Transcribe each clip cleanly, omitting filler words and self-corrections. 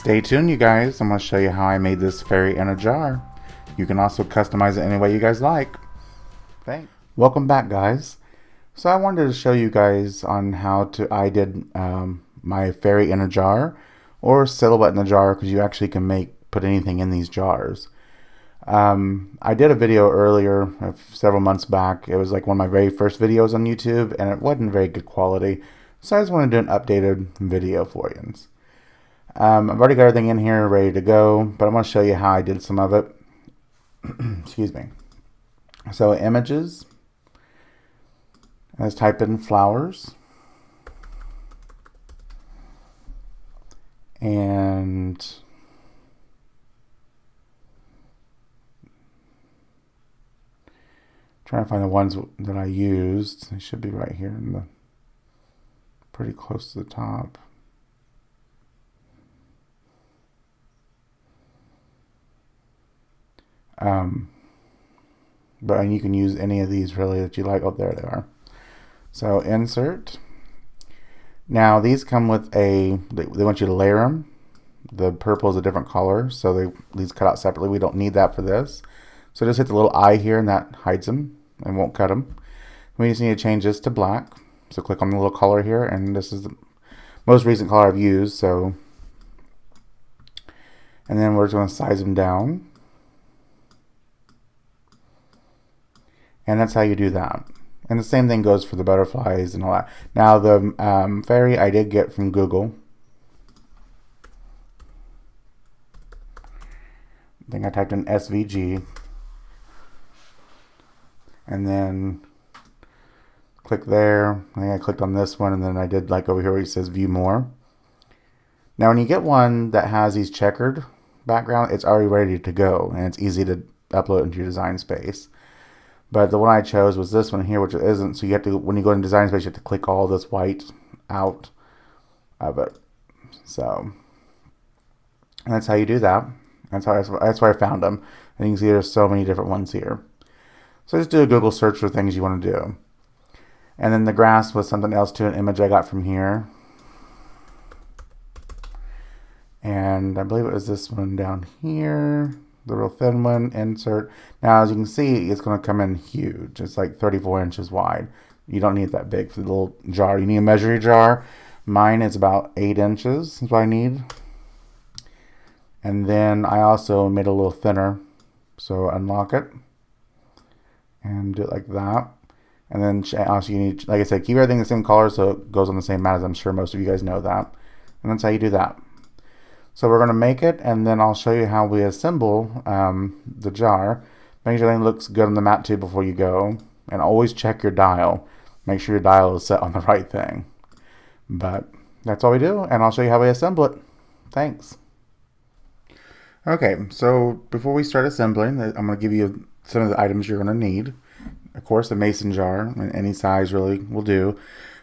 Stay tuned, you guys. I'm going to show you how I made this fairy in a jar. You can also customize it any way you guys like. Thanks. Welcome back, guys. So I wanted to show you guys on how I did my fairy in a jar or silhouette in a jar, because you actually can put anything in these jars. I did a video earlier, several months back. It was like one of my very first videos on YouTube, and it wasn't very good quality. So I just want to do an updated video for you. I've already got everything in here ready to go, but I'm going to show you how I did some of it. Excuse me. So images, let's type in flowers, and trying to find the ones that I used. They should be right here in the pretty close to the top. But you can use any of these really that you like. Oh, there they are. So insert. Now these come with they want you to layer them. The purple is a different color, so these cut out separately. We don't need that for this. So just hit the little eye here, and that hides them and won't cut them. We just need to change this to black. So click on the little color here, and this is the most recent color I've used. So, and then we're just going to size them down. And that's how you do that. And the same thing goes for the butterflies and all that. Now the fairy I did get from Google. I think I typed in SVG. And then click there. I think I clicked on this one, and then I did like over here where it says view more. Now when you get one that has these checkered background, it's already ready to go, and it's easy to upload into your design space. But the one I chose was this one here, which it isn't. So you have to, when you go in design space, you have to click all this white out of it. So, and that's how you do that. That's where I found them. And you can see there's so many different ones here. So just do a Google search for things you want to do. And then the grass was something else to an image I got from here. And I believe it was this one down here. The real thin one, insert. Now, as you can see, it's going to come in huge. It's like 34 inches wide. You don't need that big for the little jar. You need to measure your jar. Mine is about 8 inches is what I need. And then I also made it a little thinner. So unlock it and do it like that. And then also you need, like I said, keep everything the same color so it goes on the same mat, as I'm sure most of you guys know that. And that's how you do that. So we're going to make it, and then I'll show you how we assemble the jar. Make sure everything looks good on the mat too before you go. And always check your dial. Make sure your dial is set on the right thing. But that's all we do, and I'll show you how we assemble it. Thanks. Okay, so before we start assembling, I'm going to give you some of the items you're going to need. Of course, a mason jar, any size really will do.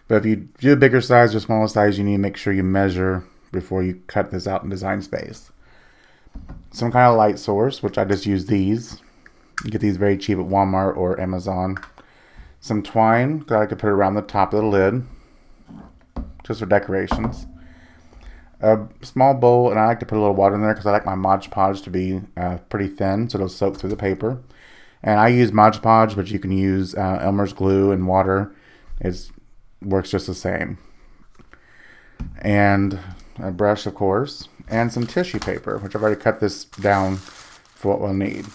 But if you do a bigger size or smaller size, you need to make sure you measure before you cut this out in design space. Some kind of light source, which I just use these. You get these very cheap at Walmart or Amazon. Some twine, that I like to put around the top of the lid, just for decorations. A small bowl, and I like to put a little water in there because I like my Mod Podge to be pretty thin, so it'll soak through the paper. And I use Mod Podge, but you can use Elmer's glue and water. It works just the same. And a brush, of course, and some tissue paper, which I've already cut this down for what we'll need.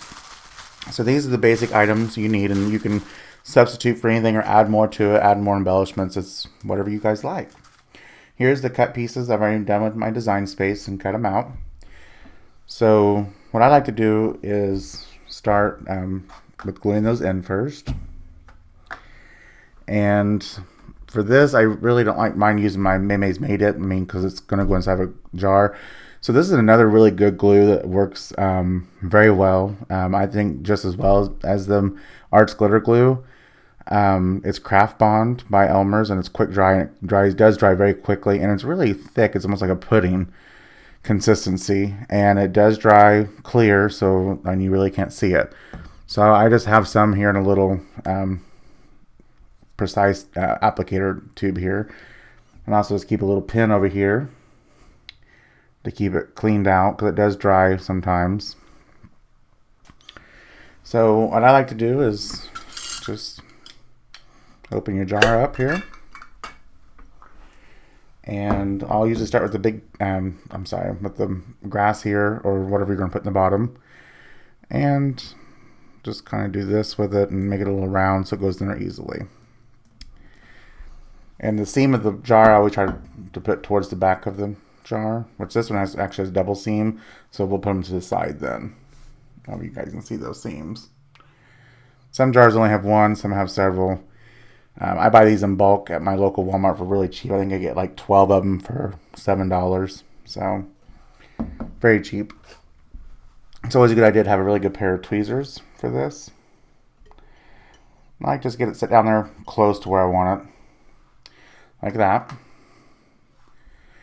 So these are the basic items you need, and you can substitute for anything or add more to it, add more embellishments. It's whatever you guys like. Here's the cut pieces I've already done with my design space and cut them out. So what I like to do is start with gluing those in first. And for this, I really don't like mine using my Maymay's Made It. Because it's going to go inside a jar. So this is another really good glue that works very well. I think just as well as the Arts Glitter Glue. It's Craft Bond by Elmer's, and it's quick dry, and it does dry very quickly, and it's really thick. It's almost like a pudding consistency, and it does dry clear, and you really can't see it. So I just have some here in a little precise applicator tube here, and also just keep a little pin over here to keep it cleaned out because it does dry sometimes. So what I like to do is just open your jar up here. And I'll usually start with the big, with the grass here or whatever you're going to put in the bottom. And just kind of do this with it and make it a little round so it goes in there easily. And the seam of the jar I always try to put towards the back of the jar, which this one actually has double seam, so we'll put them to the side then. Now you guys can see those seams. Some jars only have one, some have several. I buy these in bulk at my local Walmart for really cheap. I think I get like 12 of them for $7. So, very cheap. It's always a good idea to have a really good pair of tweezers for this. I like just get it set down there close to where I want it. Like that.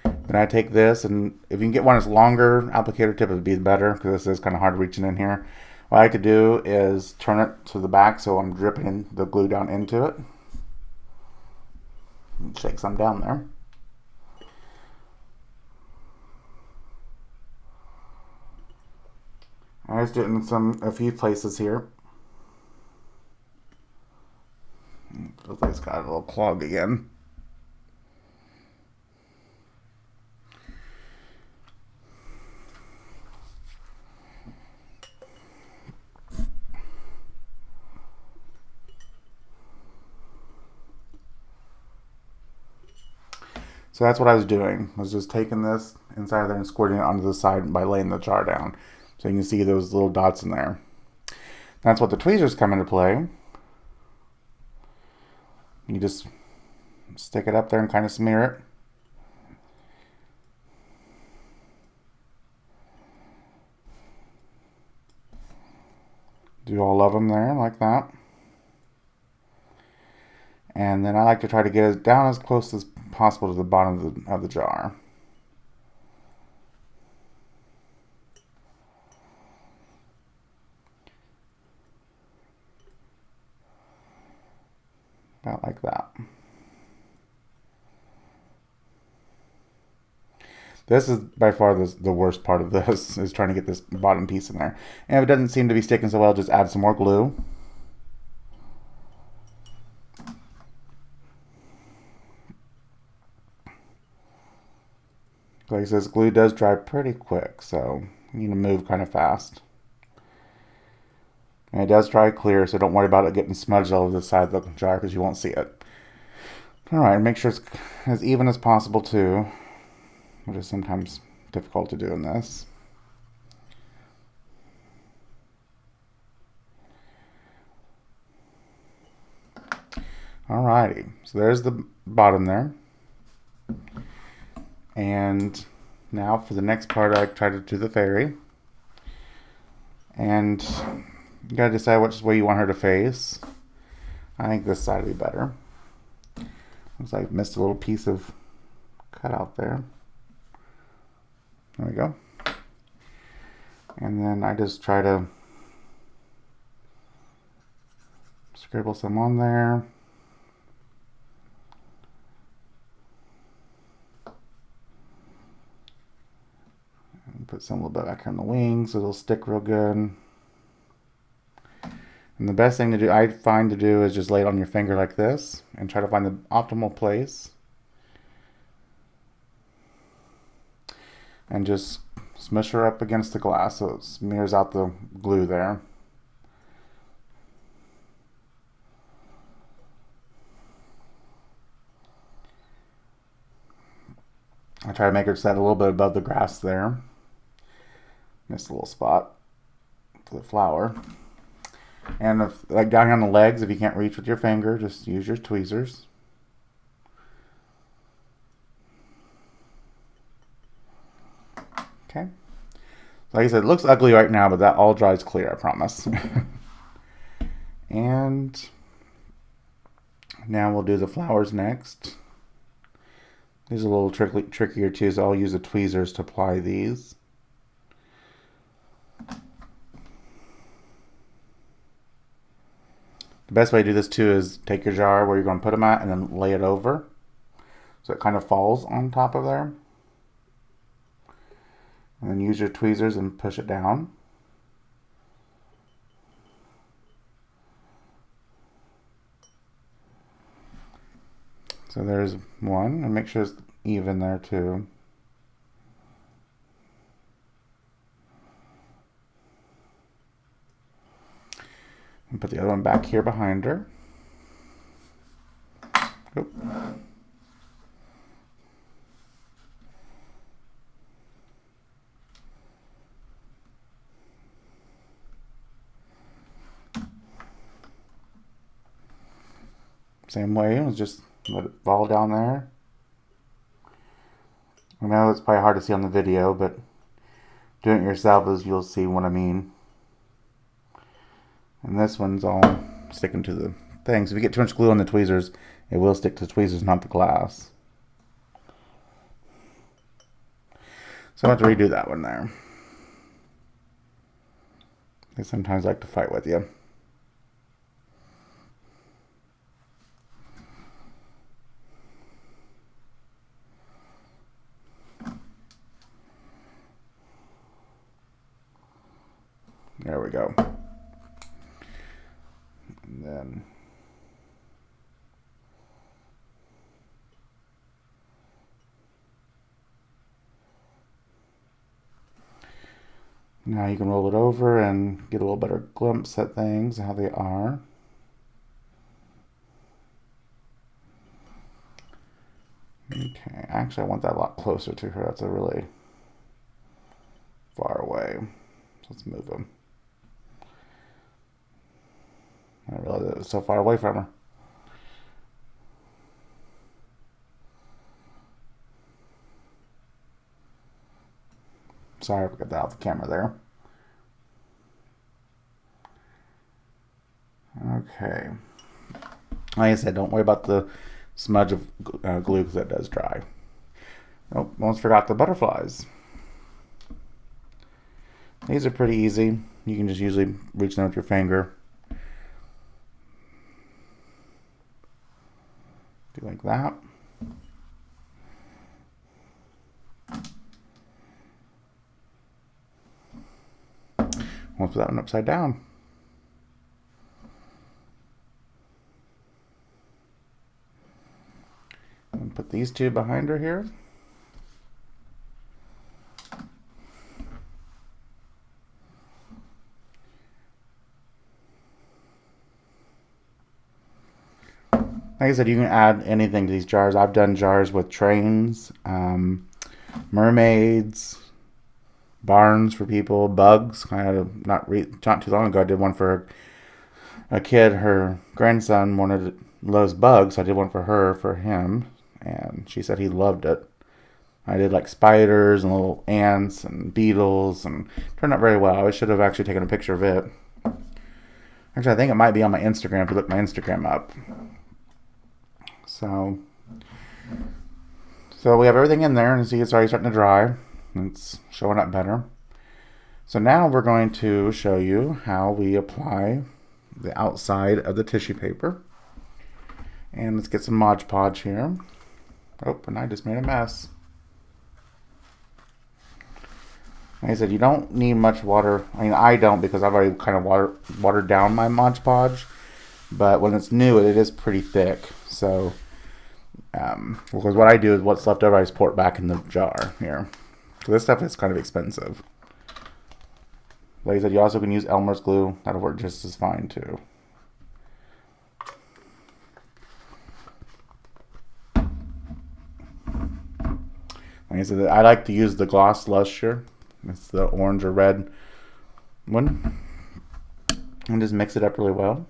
Then I take this, and if you can get one that's longer, applicator tip would be better because this is kind of hard reaching in here. What I like to do is turn it to the back so I'm dripping the glue down into it. Shake some down there. I just did it in a few places here. Feels like it's got a little clog again. So that's what I was doing. I was just taking this inside there and squirting it onto the side by laying the jar down. So you can see those little dots in there. That's what the tweezers come into play. You just stick it up there and kind of smear it. Do all of them there like that. And then I like to try to get it down as close as possible to the bottom of the jar. About like that. This is by far the worst part of this, is trying to get this bottom piece in there. And if it doesn't seem to be sticking so well, just add some more glue. Like I said, this glue does dry pretty quick, so you need to move kind of fast. And it does dry clear, so don't worry about it getting smudged all over the side of the jar because you won't see it. Alright, make sure it's as even as possible too, which is sometimes difficult to do in this. Alrighty, so there's the bottom there. And now for the next part, I try to do the fairy. And you gotta decide which way you want her to face. I think this side would be better. Looks like I missed a little piece of cutout there. There we go. And then I just try to scribble some on there. Put some a little bit back here on the wings so it'll stick real good. And the best thing to do, I find to do, is just lay it on your finger like this and try to find the optimal place. And just smush her up against the glass so it smears out the glue there. I try to make her set a little bit above the grass there. Missed a little spot for the flower. And if, like down here on the legs, if you can't reach with your finger, just use your tweezers. Okay. Like I said, it looks ugly right now, but that all dries clear, I promise. And now we'll do the flowers next. These are a little trickier too, so I'll use the tweezers to apply these. The best way to do this too is take your jar where you're going to put them at and then lay it over so it kind of falls on top of there. And then use your tweezers and push it down. So there's one, and make sure it's even there too. And put the other one back here behind her. Oop. Same way, just let it fall down there. I know it's probably hard to see on the video, but doing it yourself is you'll see what I mean. And this one's all sticking to the thing. So if you get too much glue on the tweezers, it will stick to the tweezers, not the glass. So I have to redo that one there. They sometimes like to fight with you. There we go. And then now you can roll it over and get a little better glimpse at things, how they are. Okay, actually I want that a lot closer to her. That's a really far away. So let's move them. I didn't realize it was so far away from her. Sorry, I got that off the camera there. Okay. Like I said, don't worry about the smudge of glue because that does dry. Oh, almost forgot the butterflies. These are pretty easy. You can just usually reach them with your finger. Do like that. We'll put that one upside down. And put these two behind her here. Like I said, you can add anything to these jars. I've done jars with trains, mermaids, barns for people, bugs. I had not too long ago, I did one for a kid. Her grandson loves bugs, so I did one for her, for him, and she said he loved it. I did like spiders and little ants and beetles, and it turned out very well. I should have actually taken a picture of it. Actually, I think it might be on my Instagram if you look my Instagram up. So we have everything in there, and see it's already starting to dry. It's showing up better. So now we're going to show you how we apply the outside of the tissue paper. And let's get some Mod Podge here. Oh, and I just made a mess. Like I said, you don't need much water. I mean, I don't, because I've already kind of watered down my Mod Podge. But when it's new, it is pretty thick. So, because what I do is what's left over, I just pour it back in the jar here. So this stuff is kind of expensive. Like I said, you also can use Elmer's glue. That'll work just as fine too. Like I said, I like to use the Gloss Lusher. It's the orange or red one. And just mix it up really well.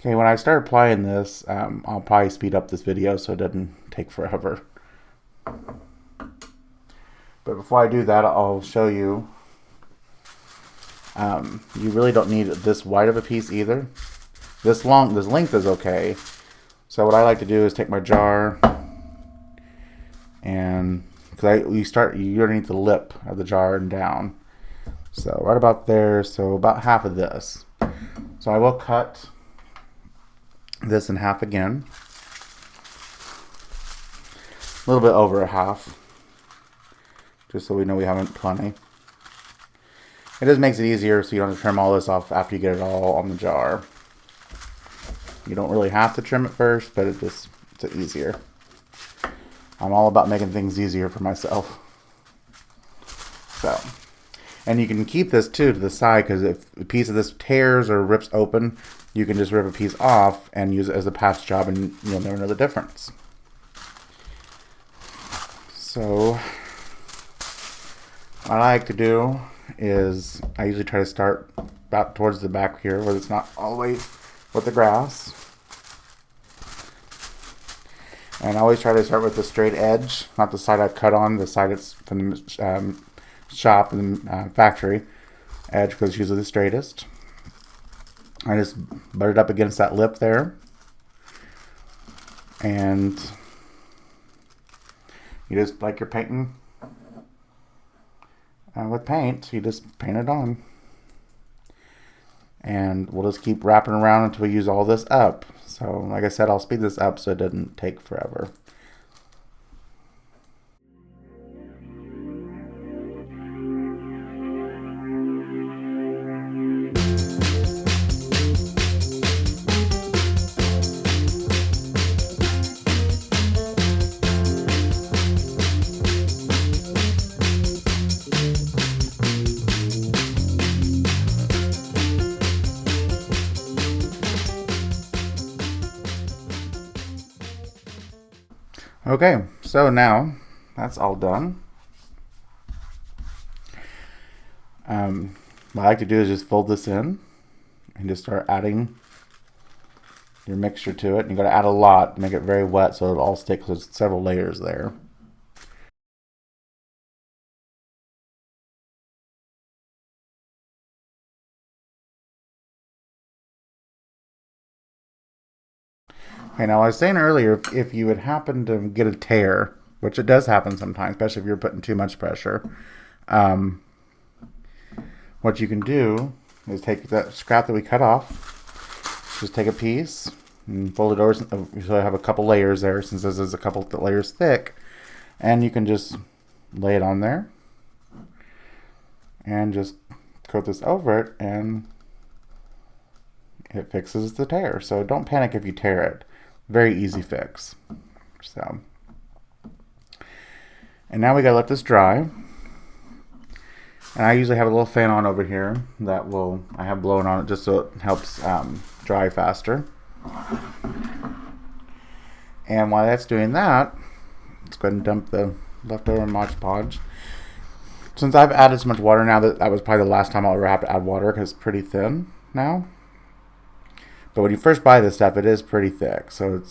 Okay, when I start applying this, I'll probably speed up this video so it doesn't take forever. But before I do that, I'll show you. You really don't need this wide of a piece either. This length is okay. So what I like to do is take my jar, and because you underneath the lip of the jar and down. So right about there, so about half of this. So I will cut this in half again. A little bit over a half, just so we know we have plenty. It just makes it easier so you don't have to trim all this off after you get it all on the jar. You don't really have to trim it first, but it's easier. I'm all about making things easier for myself. So, and you can keep this too to the side, because if a piece of this tears or rips open, you can just rip a piece off and use it as a patch job, and you'll never know the difference. So what I like to do is I usually try to start about towards the back here where it's not all the way with the grass. And I always try to start with the straight edge, not the side I cut on, the side that's from the shop and factory edge, because it's usually the straightest. I just butt it up against that lip there. And you just, like you're painting with paint, you just paint it on. And we'll just keep wrapping around until we use all this up. So like I said, I'll speed this up so it doesn't take forever. Okay, so now that's all done. What I like to do is just fold this in and just start adding your mixture to it. And you got to add a lot, make it very wet so it'll all stick, because there's several layers there. Okay, now I was saying earlier, if you would happen to get a tear, which it does happen sometimes, especially if you're putting too much pressure, what you can do is take that scrap that we cut off, just take a piece and fold it over so I have a couple layers there, since this is a couple layers thick, and you can just lay it on there and just coat this over it, and it fixes the tear. So don't panic if you tear it. Very easy fix. So, and now we gotta let this dry. And I usually have a little fan on over here that I have blowing on it just so it helps dry faster. And while that's doing that, let's go ahead and dump the leftover Mod Podge. Since I've added so much water now, that was probably the last time I'll ever have to add water, because it's pretty thin now. But when you first buy this stuff, it is pretty thick, so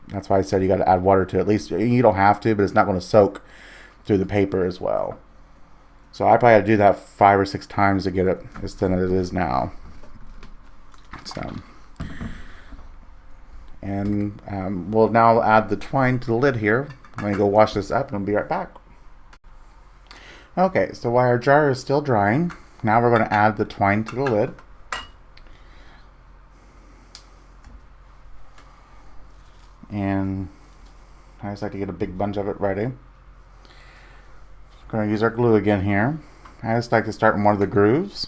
that's why I said you got to add water to it. At least you don't have to, but it's not going to soak through the paper as well. So I probably had to do that 5 or 6 times to get it as thin as it is now. So, and we'll now add the twine to the lid here. I'm going to go wash this up and I'll be right back. Okay, so while our jar is still drying, now we're going to add the twine to the lid. And I just like to get a big bunch of it ready. Going to use our glue again here. I just like to start in one of the grooves.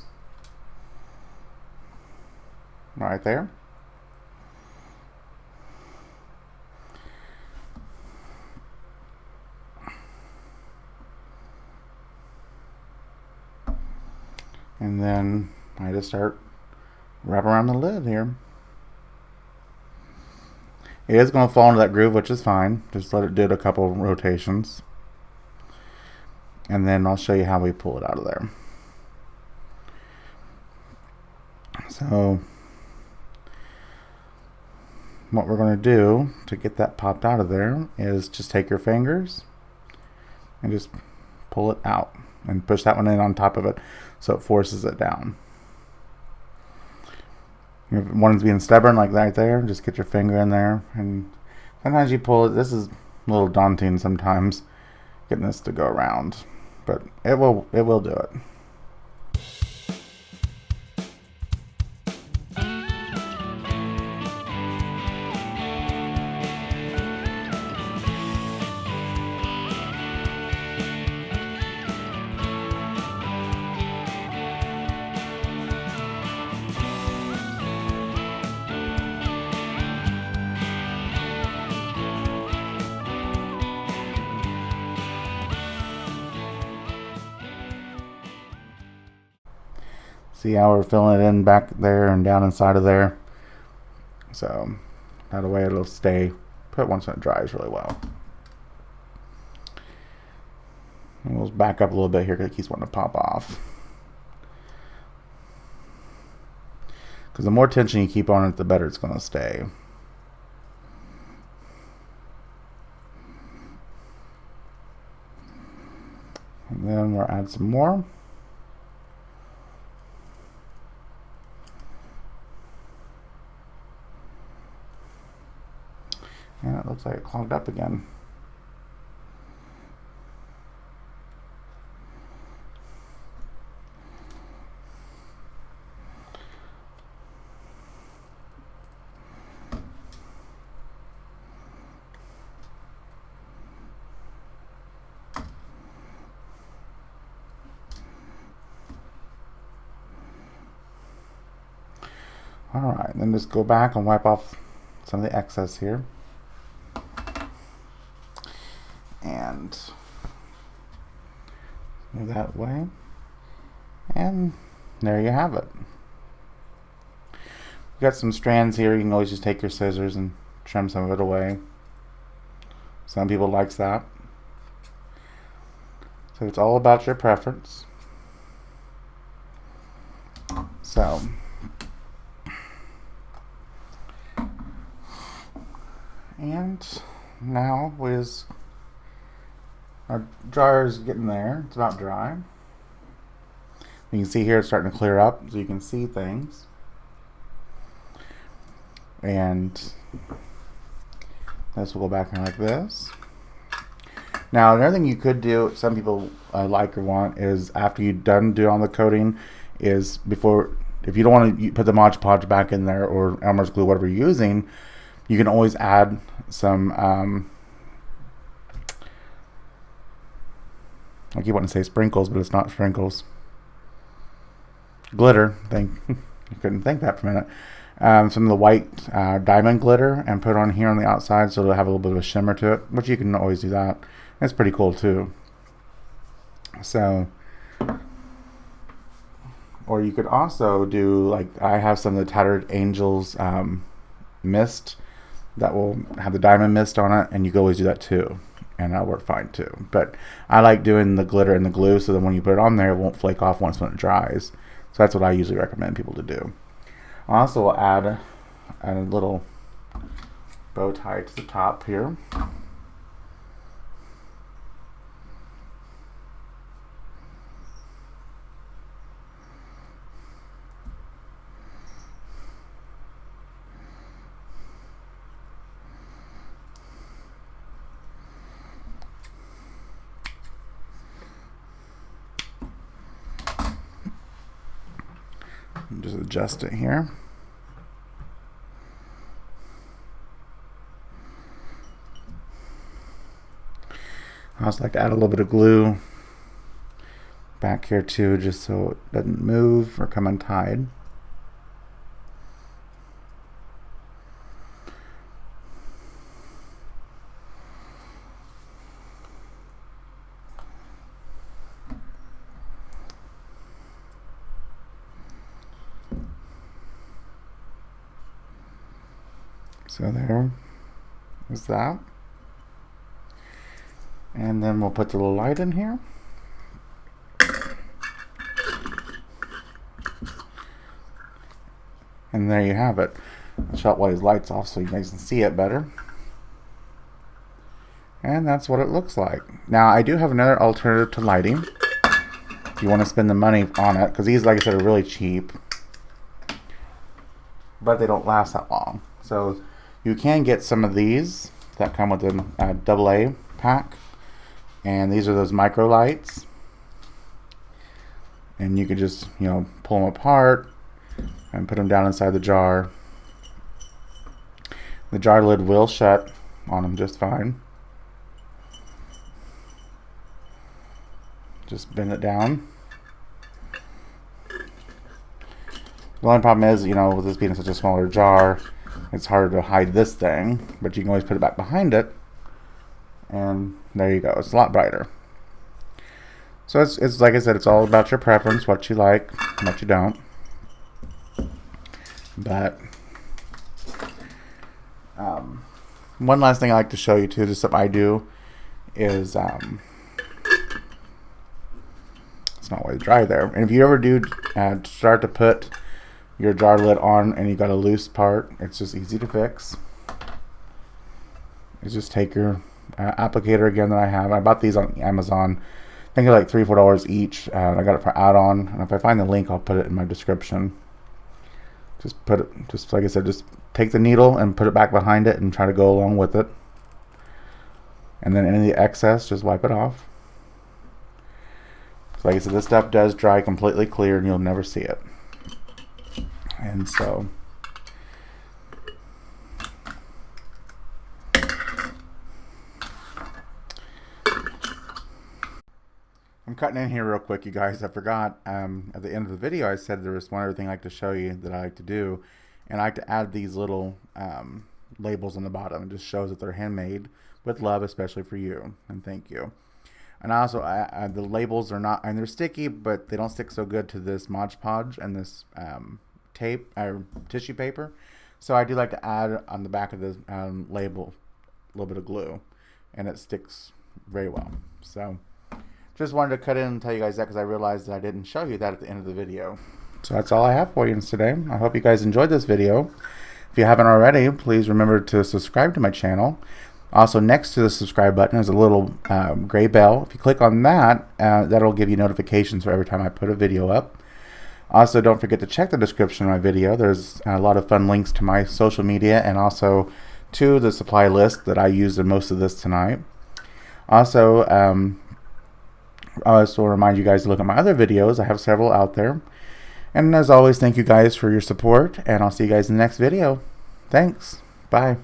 Right there. And then I just start wrapping around the lid here. It is going to fall into that groove, which is fine. Just let it do a couple rotations. And then I'll show you how we pull it out of there. So, what we're going to do to get that popped out of there is just take your fingers and just pull it out. And push that one in on top of it so it forces it down. If one's being stubborn like that there, just get your finger in there, and sometimes you pull it. This is a little daunting sometimes, getting this to go around, but it will do it. See how we're filling it in back there and down inside of there. So that way it'll stay put once it dries really well. And we'll back up a little bit here because it keeps wanting to pop off. Because the more tension you keep on it, the better it's going to stay. And then we'll add some more. And it looks like it clogged up again. Alright, then just go back and wipe off some of the excess here. And move that way. And there you have it. You've got some strands here. You can always just take your scissors and trim some of it away. Some people likes that. So it's all about your preference. So and now our dryer is getting there. It's about dry. You can see here it's starting to clear up, so you can see things. And this will go back in like this. Now another thing you could do, some people like or want, is after you're done doing all the coating, is before, if you don't want to put the Mod Podge back in there or Elmer's glue, whatever you're using, you can always add some, I keep wanting to say sprinkles, but it's not sprinkles. Glitter. I couldn't think that for a minute. Some of the white diamond glitter and put on here on the outside so it'll have a little bit of a shimmer to it, which you can always do that. It's pretty cool too. So, or you could also do, like I have some of the Tattered Angels mist that will have the diamond mist on it, and you can always do that too, and that'll work fine too. But I like doing the glitter and the glue so that when you put it on there, it won't flake off once when it dries. So that's what I usually recommend people to do. I also will add a little bow tie to the top here. Just adjust it here. I also like to add a little bit of glue back here too, just so it doesn't move or come untied. So there is that. And then we'll put the little light in here. And there you have it. I'll shut while his light's off so you guys can see it better. And that's what it looks like. Now I do have another alternative to lighting. If you want to spend the money on it, because these, like I said, are really cheap. But they don't last that long. So you can get some of these that come with a AA pack, and these are those micro lights, and you can just, you know, pull them apart and put them down inside the jar. The jar lid will shut on them just fine. Just bend it down. The only problem is, you know, with this being such a smaller jar, it's hard to hide this thing, but you can always put it back behind it, and there you go. It's a lot brighter. So it's like I said, it's all about your preference, what you like, what you don't. But one last thing I like to show you too, just something I do, is it's not always dry there. And if you ever do start to put your jar lid on and you got a loose part, it's just easy to fix. You just take your applicator again that I have. I bought these on Amazon. I think they're like $3 or $4 each. I got it for add-on, and if I find the link, I'll put it in my description. Just put it, just like I said, just take the needle and put it back behind it and try to go along with it. And then any of the excess, just wipe it off. So like I said, this stuff does dry completely clear and you'll never see it. And so I'm cutting in here real quick, you guys. I forgot at the end of the video I said there was one other thing I like to show you that I like to do, and I like to add these little labels on the bottom. It just shows that they're handmade with love, especially for you, and thank you. And also the labels are not, and they're sticky, but they don't stick so good to this Mod Podge and this tape or tissue paper. So I do like to add on the back of the label a little bit of glue, and it sticks very well. So just wanted to cut in and tell you guys that, because I realized that I didn't show you that at the end of the video. So that's all I have for you today. I hope you guys enjoyed this video. If you haven't already, please remember to subscribe to my channel. Also, next to the subscribe button is a little gray bell. If you click on that, that'll give you notifications for every time I put a video up. Also, don't forget to check the description of my video. There's a lot of fun links to my social media and also to the supply list that I used in most of this tonight. Also, I also remind you guys to look at my other videos. I have several out there. And as always, thank you guys for your support, and I'll see you guys in the next video. Thanks. Bye.